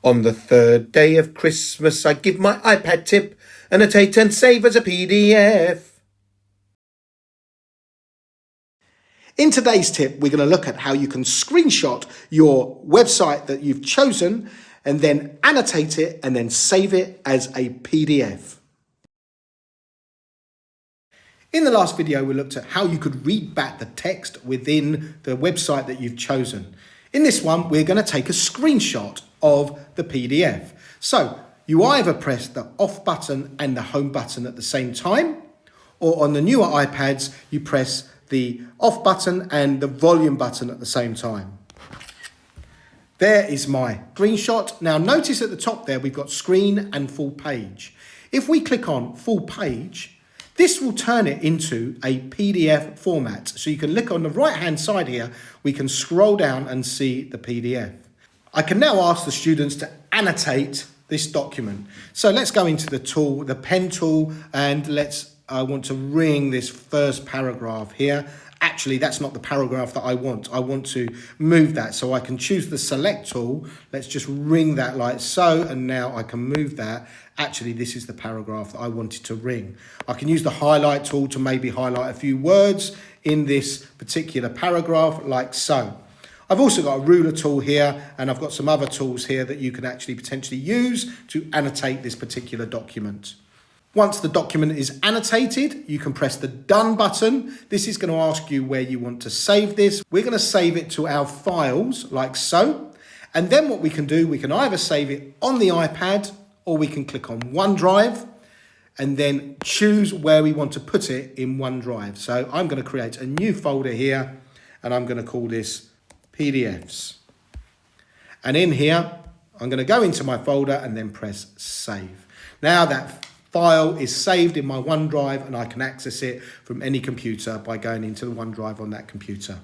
On the third day of Christmas, I give my iPad tip, annotate and save as a PDF. In today's tip, we're going to look at how you can screenshot your website that you've chosen and then annotate it and then save it as a PDF. In the last video, we looked at how you could read back the text within the website that you've chosen. In this one, we're going to take a screenshot of the PDF. So you either press the off button and the home button at the same time, or on the newer iPads, you press the off button and the volume button at the same time. There is my screenshot. Now notice at the top there, we've got screen and full page. If we click on full page, this will turn it into a PDF format. So you can look on the right hand side here, we can scroll down and see the PDF. I can now ask the students to annotate this document. So let's go into the tool, the pen tool, and I want to ring this first paragraph here. Actually, that's not the paragraph that I want. I want to move that. So I can choose the select tool. Let's just ring that like so. And now I can move that. Actually, this is the paragraph that I wanted to ring. I can use the highlight tool to maybe highlight a few words in this particular paragraph like so. I've also got a ruler tool here, and I've got some other tools here that you can actually potentially use to annotate this particular document. Once the document is annotated, you can press the Done button. This is going to ask you where you want to save this. We're going to save it to our files like so. And then what we can do, we can either save it on the iPad or we can click on OneDrive and then choose where we want to put it in OneDrive. So I'm going to create a new folder here and I'm going to call this PDFs. And in here, I'm going to go into my folder and then press Save. Now that file is saved in my OneDrive and I can access it from any computer by going into the OneDrive on that computer.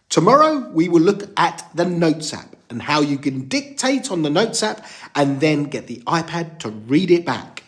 Tomorrow, we will look at the Notes app and how you can dictate on the Notes app and then get the iPad to read it back.